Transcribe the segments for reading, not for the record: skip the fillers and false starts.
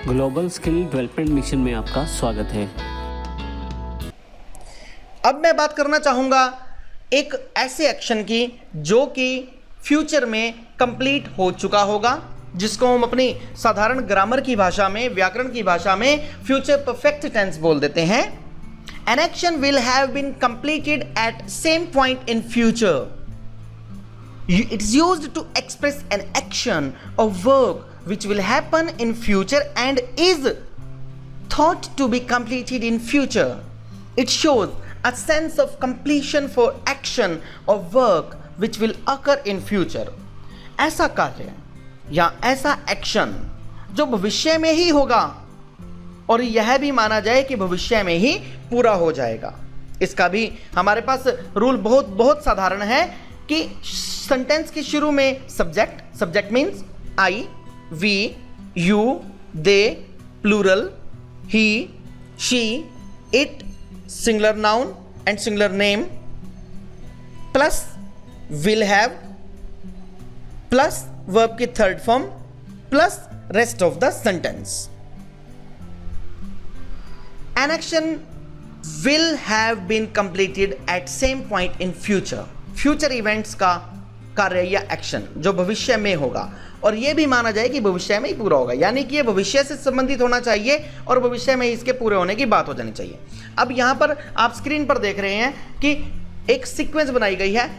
Global skill development mission में आपका स्वागत है। अब मैं बात करना चाहूँगा एक ऐसे एक्शन की जो कि फ्यूचर में कंप्लीट हो चुका होगा, जिसको हम अपनी साधारण ग्रामर की भाषा में, व्याकरण की भाषा में फ्यूचर परफेक्ट टेंस बोल देते हैं। An action will have been completed at same point in future. It is used to express an action or work which will happen in future and is thought to be completed in future. It shows a sense of completion for action or work which will occur in future. ऐसा कार्य या ऐसा action जो भविष्य में ही होगा और यह भी माना जाए कि भविष्य में ही पूरा हो जाएगा। इसका भी हमारे पास रूल बहुत साधारण है कि सेंटेंस के शुरू में subject means I, we, you, they, plural, he, she, it, singular noun and singular name, plus will have, plus verb की third form, plus rest of the sentence. An action will have been completed at same point in future. Future events का कार्य या action जो भविष्य में होगा और यह भी माना जाए कि भविष्य में ही पूरा होगा, यानी कि यह भविष्य से संबंधित होना चाहिए और भविष्य में इसके पूरे होने की बात हो जानी चाहिए। अब यहां पर आप स्क्रीन पर देख रहे हैं कि एक सीक्वेंस बनाई गई है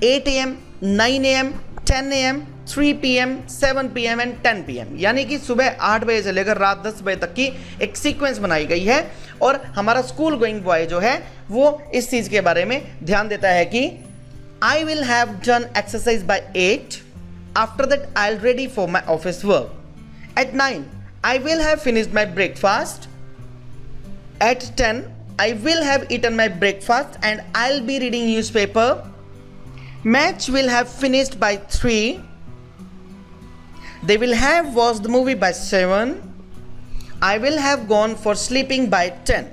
8 AM, 9 AM, 10 AM, 3 PM, 7 PM and 10 PM, यानी कि सुबह 8 बजे से लेकर रात 10 बजे तक की एक सीक्वेंस बनाई गई है। और हमारा स्कूल गोइंग बॉय जो है वो इस चीज़ के बारे में ध्यान देता है कि I will have done exercise by 8, after that I'll ready for my office work. At 9 I will have finished my breakfast. At 10 I will have eaten my breakfast and I will be reading newspaper. Match will have finished by 3. They will have watched the movie by 7. I will have gone for sleeping by 10.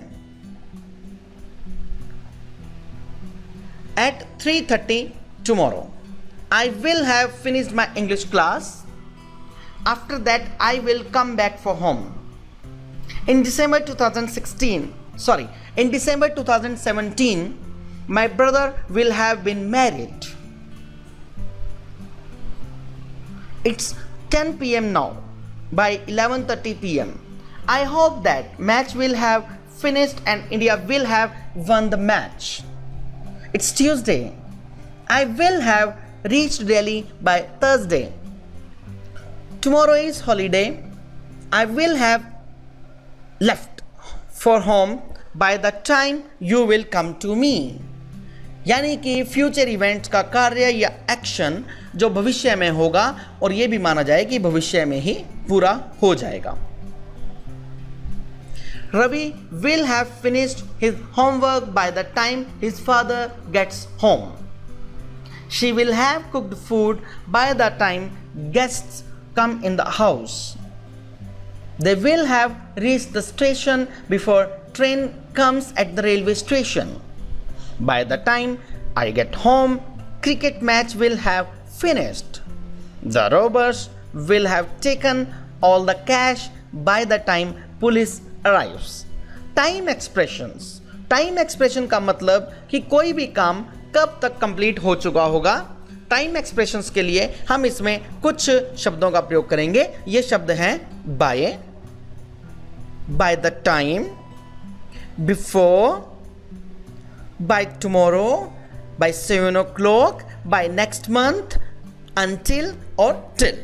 At 3:30 tomorrow, I will have finished my English class. After that, I will come back for home. In December 2017, my brother will have been married. It's 10 PM now. By 11:30 PM, I hope that match will have finished and India will have won the match. It's Tuesday. I will have reached Delhi by Thursday. Tomorrow is holiday. I will have left for home by the time you will come to me. यानी कि future events का कार्य या action जो भविष्य में होगा और यह भी माना जाए कि भविष्य में ही पूरा हो जाएगा। Ravi will have finished his homework by the time his father gets home. She will have cooked food by the time guests come in the house. They will have reached the station before train comes at the railway station. By the time I get home, cricket match will have finished. The robbers will have taken all the cash by the time police arrives. Time expressions. Time expression का मतलब कि कोई भी काम कब तक complete हो चुका होगा। टाइम एक्सप्रेशंस के लिए हम इसमें कुछ शब्दों का प्रयोग करेंगे। ये शब्द हैं by the time, before, by tomorrow, by 7 o'clock, by next month, until और till।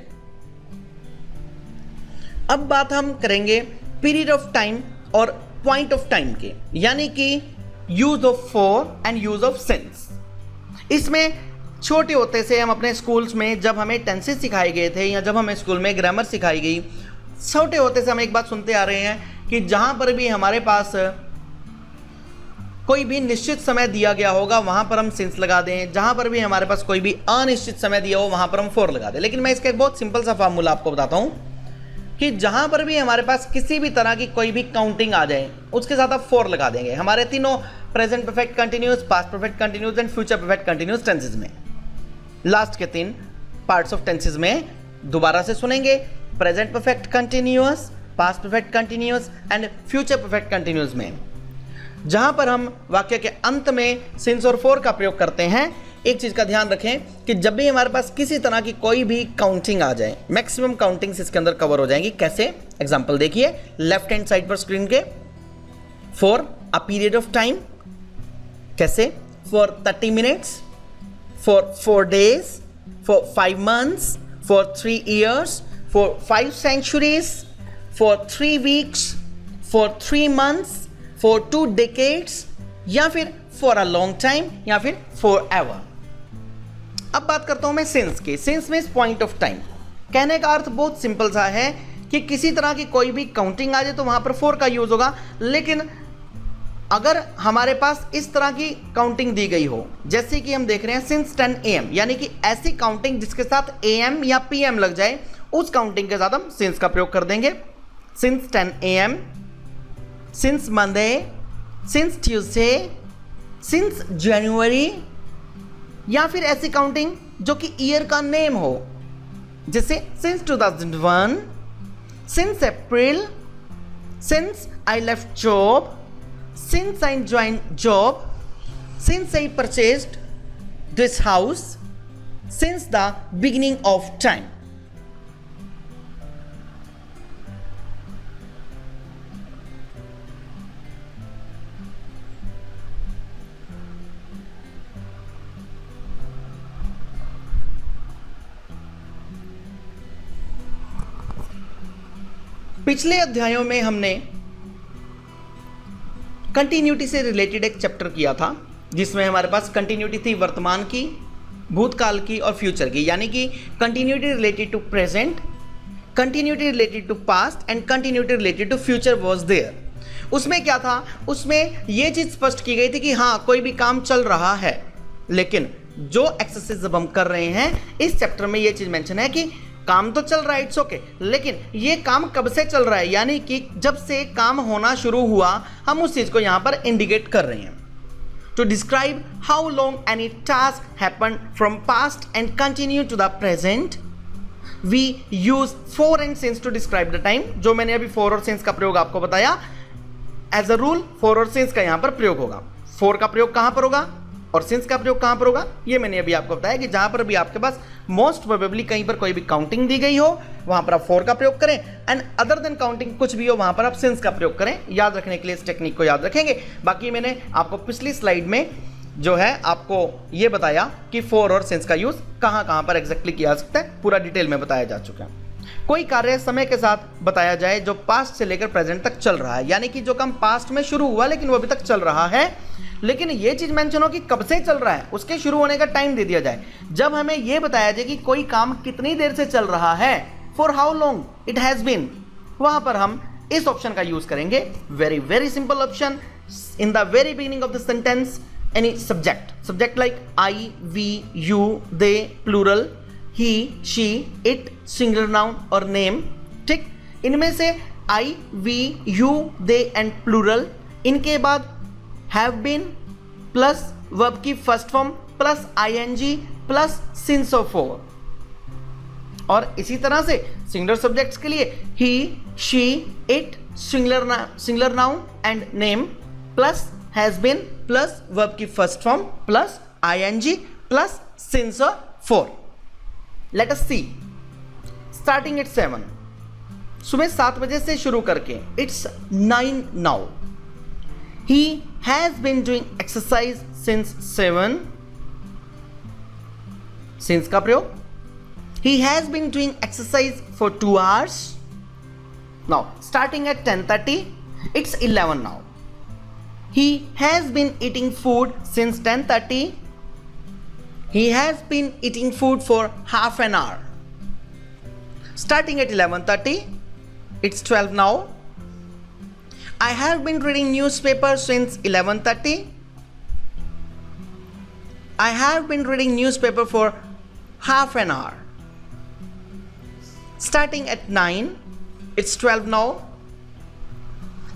अब बात हम करेंगे पीरियड ऑफ टाइम और पॉइंट ऑफ टाइम के, यानी कि use of for and use of since. इसमें छोटे होते से हम अपने स्कूल्स में जब हमें टेंसेस सिखाए गए थे या जब हमें स्कूल में ग्रामर सिखाई गई, छोटे होते से हम एक बात सुनते आ रहे हैं कि जहां पर भी हमारे पास कोई भी निश्चित समय दिया गया होगा वहां पर हम सिंस लगा दें, जहां पर भी हमारे पास कोई भी अनिश्चित समय दिया हो वहां पर हम फॉर लगा दें। लेकिन मैं इसका एक बहुत सिंपल सा फार्मूला आपको बताता हूं कि जहां पर भी हमारे पास किसी भी तरह की कोई भी काउंटिंग आ जाए उसके साथ आप फॉर लगा देंगे। हमारे तीनों present perfect continuous, past perfect continuous and future perfect continuous tenses में लास्ट के 3 पार्ट्स ऑफ टेंसेस में दोबारा से सुनेंगे। Present perfect continuous, past perfect continuous and future perfect continuous में। जहां पर हम वाक्य के अंत में सिंस और फॉर का प्रयोग करते हैं, एक चीज का ध्यान रखें कि जब भी हमारे पास किसी तरह की कोई भी काउंटिंग आ जाए, मैक्सिमम काउंटिंग्स इसके अंदर कवर हो जाएंगी। कैसे? एग्जांपल देखिए लेफ्ट हैंड साइड पर स्क्रीन के, for a period of time, कैसे? For 30 minutes, for 4 days, for 5 months, for 3 years, for 5 centuries, for 3 weeks, for 3 months, for 2 decades, या फिर फॉर अ लॉन्ग टाइम, या फिर फॉर एवर। अब बात करता हूं मैं सिंस की। सिंस में पॉइंट ऑफ टाइम, कहने का अर्थ बहुत सिंपल सा है कि किसी तरह की कोई भी काउंटिंग आ जाए तो वहां पर फॉर का यूज होगा। लेकिन अगर हमारे पास इस तरह की काउंटिंग दी गई हो, जैसे कि हम देख रहे हैं सिंस 10 AM, यानी कि ऐसी काउंटिंग जिसके साथ AM या PM लग जाए, उस काउंटिंग के साथ हम सिंस का प्रयोग कर देंगे। Since 10 AM, since Monday, since Tuesday, since January, या फिर ऐसी काउंटिंग जो कि ईयर का नेम हो, जैसे since 2001, since April, since I left job, since I joined job, since I purchased this house, since the beginning of time. पिछले अध्यायों में हमने कंटिन्यूटी से रिलेटेड एक चैप्टर किया था, जिसमें हमारे पास कंटिन्यूटी थी वर्तमान की, भूतकाल की और फ्यूचर की, यानी कि continuity related to present, continuity related to past and continuity related to future was there. उसमें क्या था? उसमें यह चीज स्पष्ट की गई थी कि हाँ, कोई भी काम चल रहा है, लेकिन जो एक्सरसाइज जब हम कर रहे हैं इस चैप्टर में यह चीज मेंशन है कि काम तो चल रहा है, इट्स ओके, लेकिन ये काम कब से चल रहा है, यानी कि जब से काम होना शुरू हुआ, हम उस चीज को यहां पर इंडिकेट कर रहे हैं। To describe how long any task happened from past and continue to the present, we use for and since to describe the time. जो मैंने अभी फॉर और सिंस का प्रयोग आपको बताया, एज अ रूल फॉर और सिंस का यहां पर प्रयोग होगा। फॉर का प्रयोग कहां पर होगा और सिंस का प्रयोग कहां पर होगा, ये मैंने अभी आपको बताया कि जहां पर भी आपके पास मोस्ट प्रोबेबली कहीं पर कोई भी काउंटिंग दी गई हो, वहां पर आप फॉर का प्रयोग करें, एंड अदर देन काउंटिंग कुछ भी हो, वहां पर आप सिंस का प्रयोग करें। याद रखने के लिए इस टेक्निक को याद रखेंगे। बाकी मैंने आपको पिछली स्लाइड में जो है आपको ये बताया कि फॉर और सिंस का यूज कहां कहां पर एग्जैक्टली किया जा सकता है, पूरा डिटेल में बताया जा चुका है। कोई कार्य समय के साथ बताया जाए जो पास्ट से लेकर प्रेजेंट तक चल रहा है, यानी कि जो काम पास्ट में शुरू हुआ लेकिन वो अभी तक चल रहा है, लेकिन ये चीज मेंशन हो कि कब से चल रहा है, उसके शुरू होने का टाइम दे दिया जाए। जब हमें यह बताया जाए कि कोई काम कितनी देर से चल रहा है, for how long it has been, वहां पर हम इस ऑप्शन का यूज करेंगे। Very very simple option. In the very beginning of the sentence any subject like I, we, you, they plural, he, she, it singular noun और name. ठीक, इनमें से I, we, you, they and plural, इनके बाद have been plus verb की first form plus ING plus since और for. और इसी तरह से सिंगुलर सब्जेक्ट्स के लिए he, she, it singular noun and name plus has been plus verb की first form plus ING plus since और for. Let us see, starting at 7, सुबह 7 बजे से शुरू करके it's 9 now. He has been doing exercise since 7. Since का प्रयोग, he has been doing exercise for 2 hours. Now, starting at 10:30, it's 11 now. He has been eating food since 10:30. He has been eating food for half an hour. Starting at 11:30, it's 12 now. I have been reading newspaper since 11:30. I have been reading newspaper for half an hour. Starting at 9, it's 12 now.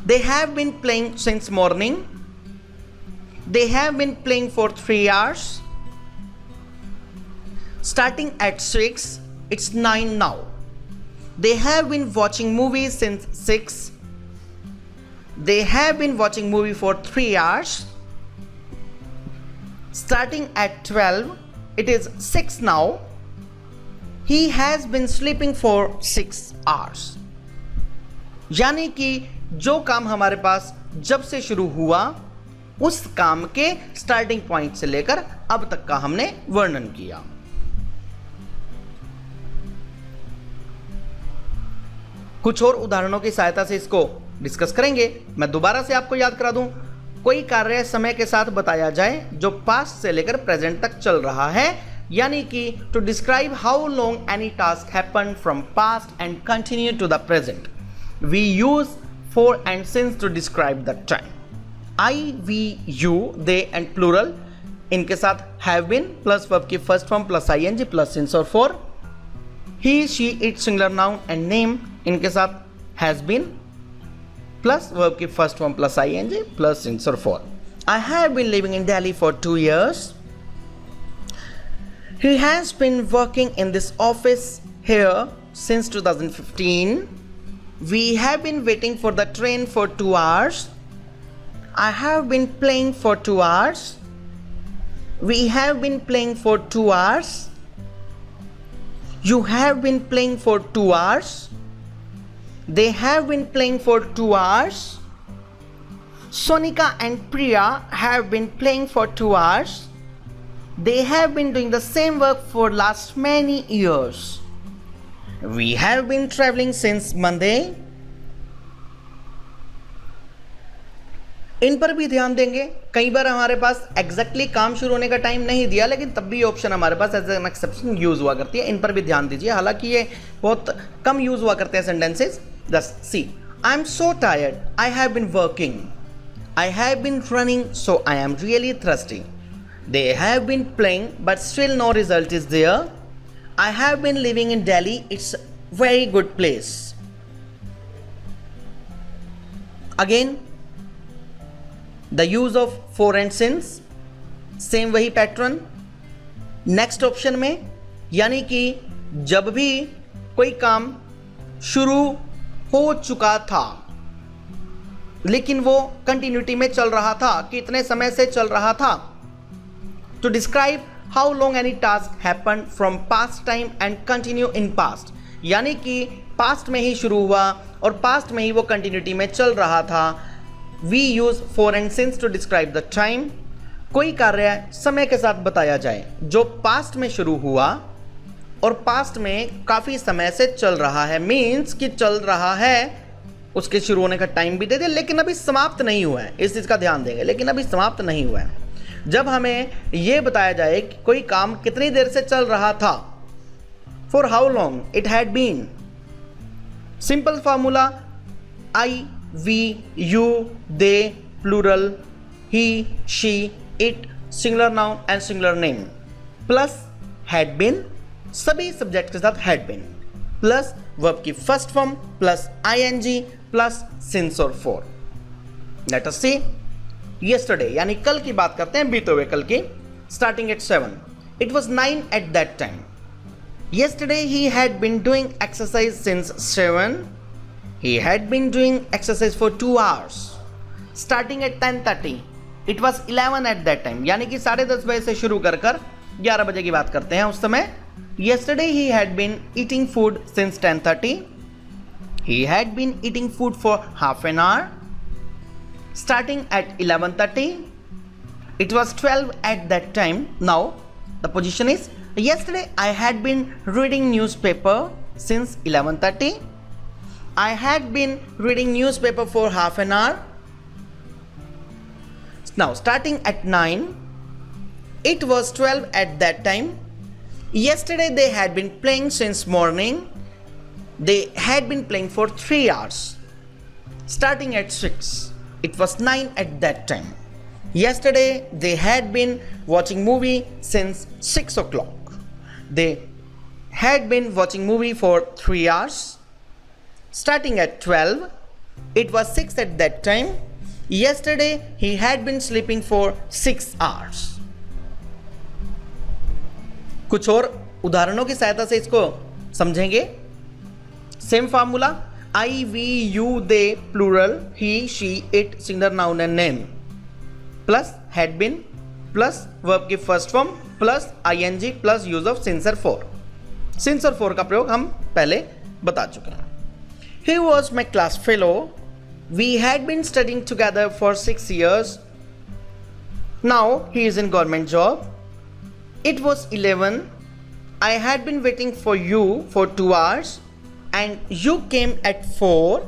They have been playing since morning. They have been playing for 3 hours. Starting at 6, it's 9 now. They have been watching movies since 6. They have been watching movie for 3 hours. Starting at 12, it is 6 now. He has been sleeping for 6 hours. यानी कि जो काम हमारे पास जब से शुरू हुआ उस काम के स्टार्टिंग पॉइंट से लेकर अब तक का हमने वर्णन किया। कुछ और उदाहरणों की सहायता से इसको डिस्कस करेंगे। मैं दोबारा से आपको याद करा दूं, कोई कार्य समय के साथ बताया जाए जो पास्ट से लेकर प्रेजेंट तक चल रहा है, यानी कि to describe how long any task happen from past and continue to the present we use for and since to describe the time. I, we, you, they and plural, इनके साथ हैव बीन प्लस वर्ब की first form plus ING plus since और for. He, she, it singular noun and name, इनके साथ has been plus verb की first form plus ING plus since और for. I have been living in Delhi for 2 years. He has been working in this office here since 2015. We have been waiting for the train for 2 hours. I have been playing for 2 hours. We have been playing for 2 hours. You have been playing for 2 hours. They have been playing for 2 hours. Sonika and Priya have been playing for 2 hours. They have been doing the same work for last many years. We have been traveling since Monday. इन पर भी ध्यान देंगे। कई बार हमारे पास exactly काम शुरू होने का टाइम नहीं दिया, लेकिन तब भी ऑप्शन हमारे पास एज एन एक्सेप्शन यूज हुआ करती है। इन पर भी ध्यान दीजिए, हालांकि ये बहुत कम यूज हुआ करते हैं sentences. Just see, I am so tired, I have been working, I have been running, so I am really thirsty. They have been playing, but still no result is there. I have been living in Delhi. It's a very good place. Again, the use of for and since. Same वही pattern. Next option में, यानी कि जब भी कोई काम शुरू हो चुका था लेकिन वो कंटिन्यूटी में चल रहा था, कितने समय से चल रहा था, to describe how long any task happened from past time and continue in past, यानी कि पास्ट में ही शुरू हुआ और पास्ट में ही वो कंटिन्यूटी में चल रहा था। we use for and since to describe the time. कोई कार्य समय के साथ बताया जाए जो पास्ट में शुरू हुआ और पास्ट में काफ़ी समय से चल रहा है, मीन्स कि चल रहा है, उसके शुरू होने का टाइम भी दे दिया लेकिन अभी समाप्त नहीं हुआ है। इस चीज़ का ध्यान देंगे, लेकिन अभी समाप्त नहीं हुआ है। जब हमें यह बताया जाए कि कोई काम कितनी देर से चल रहा था, for how long it had been, simple formula I, we, you, they, plural, he, she, it, singular noun and singular name, plus had been, सभी सब्जेक्ट के साथ हैड बीन, प्लस वर्ब की first form plus ING plus since और for. Let us see yesterday, यानी कल की बात करते हैं, बीते हुए कल की। starting at 7, it was 9 at that time. Yesterday he had been doing exercise since 7. He had been doing exercise for 2 hours. starting at 10:30, it was 11 at that time, यानी कि 10:30 बजे से शुरू कर 11 बजे की बात करते हैं उस समय। yesterday he had been eating food since 10:30. he had been eating food for half an hour. starting at 11:30, it was 12 at that time. Now the position is, yesterday I had been reading newspaper since 11:30. I had been reading newspaper for half an hour. Now starting at 9, it was 12 at that time. Yesterday they had been playing since morning. They had been playing for 3 hours. starting at 6, it was 9 at that time. Yesterday they had been watching movie since 6 o'clock. They had been watching movie for 3 hours. Starting at 12, it was 6 at that time. Yesterday he had been sleeping for 6 hours. कुछ और उदाहरणों की सहायता से इसको समझेंगे। Same formula. I, we, you, they, plural, he, she, it, singular noun and name, plus had been, plus verb की first form, plus ing, plus use of since for. Since for का प्रयोग हम पहले बता चुके हैं. He was my class fellow. We had been studying together for 6 years. Now he is in government job. It was 11. I had been waiting for you for 2 hours and you came at 4.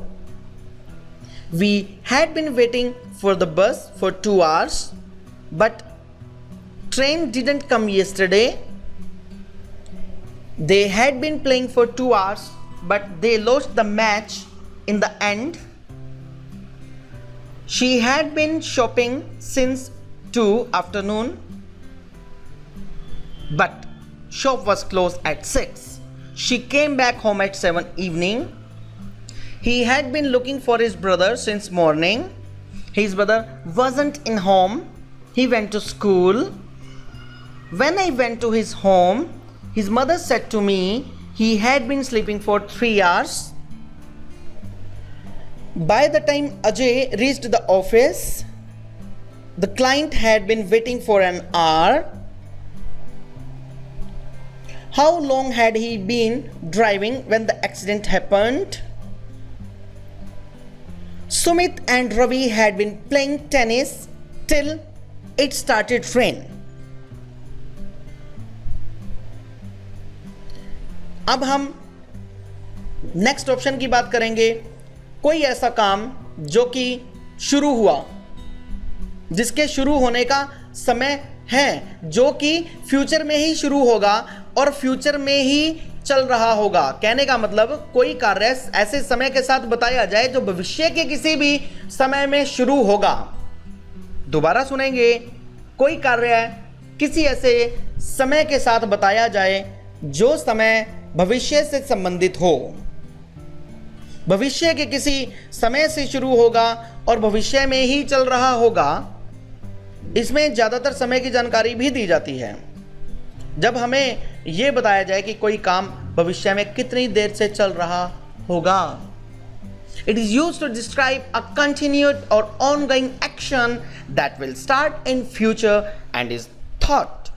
We had been waiting for the bus for 2 hours, but train didn't come yesterday. They had been playing for 2 hours, but they lost the match in the end. She had been shopping since 2 afternoon, but shop was closed at 6. She came back home at 7 evening. He had been looking for his brother since morning. His brother wasn't in home. He went to school. When I went to his home, his mother said to me he had been sleeping for 3 hours. By the time Ajay reached the office, the client had been waiting for an hour. How long had he been driving when the accident happened? Sumit and Ravi had been playing tennis till it started rain. अब हम next option की बात करेंगे. कोई ऐसा काम जो कि शुरू हुआ, जिसके शुरू होने का समय है, जो कि फ्यूचर में ही शुरू होगा और फ्यूचर में ही चल रहा होगा. कहने का मतलब कोई कार्य ऐसे समय के साथ बताया जाए जो भविष्य के किसी भी समय में शुरू होगा. दोबारा सुनेंगे. कोई कार्य किसी ऐसे समय के साथ बताया जाए जो समय भविष्य से संबंधित हो, भविष्य के किसी समय से शुरू होगा और भविष्य में ही चल रहा होगा. इसमें ज़्यादातर समय की जानकारी भी दी जाती है. जब हमें यह बताया जाए कि कोई काम भविष्य में कितनी देर से चल रहा होगा. It is used to describe a continued or ongoing action that will start in future and is thought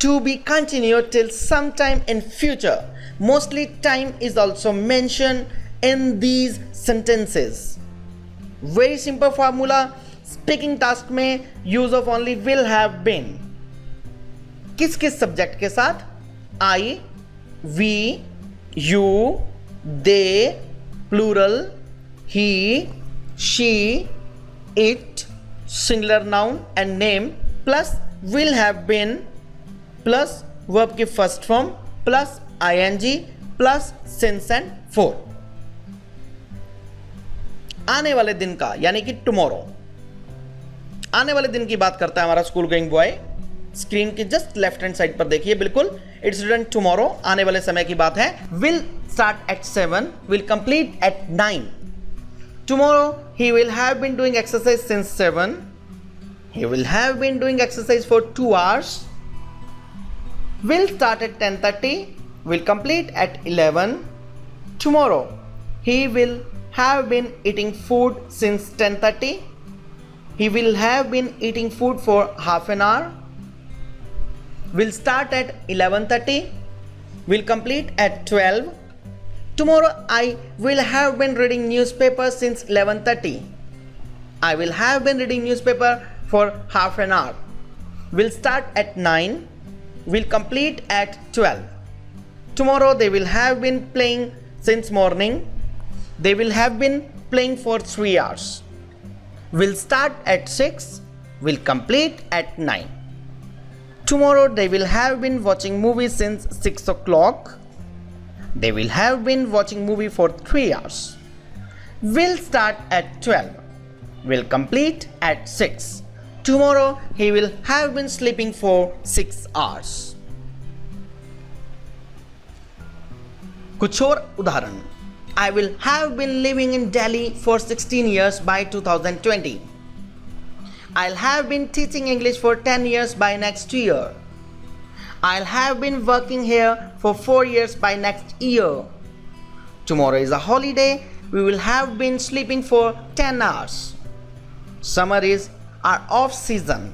to be continued till some time in future. Mostly time is also mentioned in these sentences. Very simple formula. Speaking task में use of only will have been. किस किस subject के साथ? I, we, you, they, plural, he, she, it, singular noun and name, plus will have been, plus verb की first form, plus ing, plus since and for. आने वाले दिन का यानी कि टुमारो. आने वाले दिन की बात करता है हमारा स्कूल गोइंग बॉय. स्क्रीन की जस्ट लेफ्ट हैंड साइड पर देखिए, बिल्कुल इट्स रिटन टुमारो. आने वाले समय की बात है. Will start at 7, will complete at 9. Tomorrow he will have been doing exercise since 7. He will have been doing exercise for 2 hours. Will start at 10:30, will complete at 11. Tomorrow he will have been eating food since 10:30. He will have been eating food for half an hour. Will start at 11:30. Will complete at 12. Tomorrow I will have been reading newspaper since 11:30. I will have been reading newspaper for half an hour. Will start at 9. Will complete at 12. Tomorrow they will have been playing since morning. They will have been playing for 3 hours. Will start at 6. Will complete at 9. Tomorrow they will have been watching movies since 6 o'clock. They will have been watching movie for 3 hours. Will start at 12. Will complete at 6. Tomorrow he will have been sleeping for 6 hours. कुछ और उदाहरण. I will have been living in Delhi for 16 years by 2020. I'll have been teaching English for 10 years by next year. I'll have been working here for 4 years by next year. Tomorrow is a holiday. We will have been sleeping for 10 hours. Summer is our off season.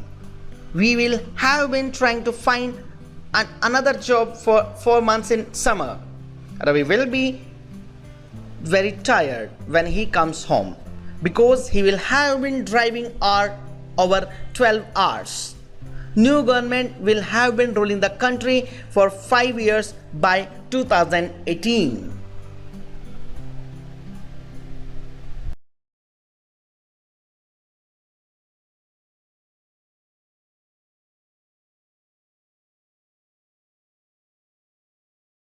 We will have been trying to find another job for 4 months in summer. Ravi will be very tired when he comes home because he will have been driving over 12 hours. New government will have been ruling the country for 5 years by 2018.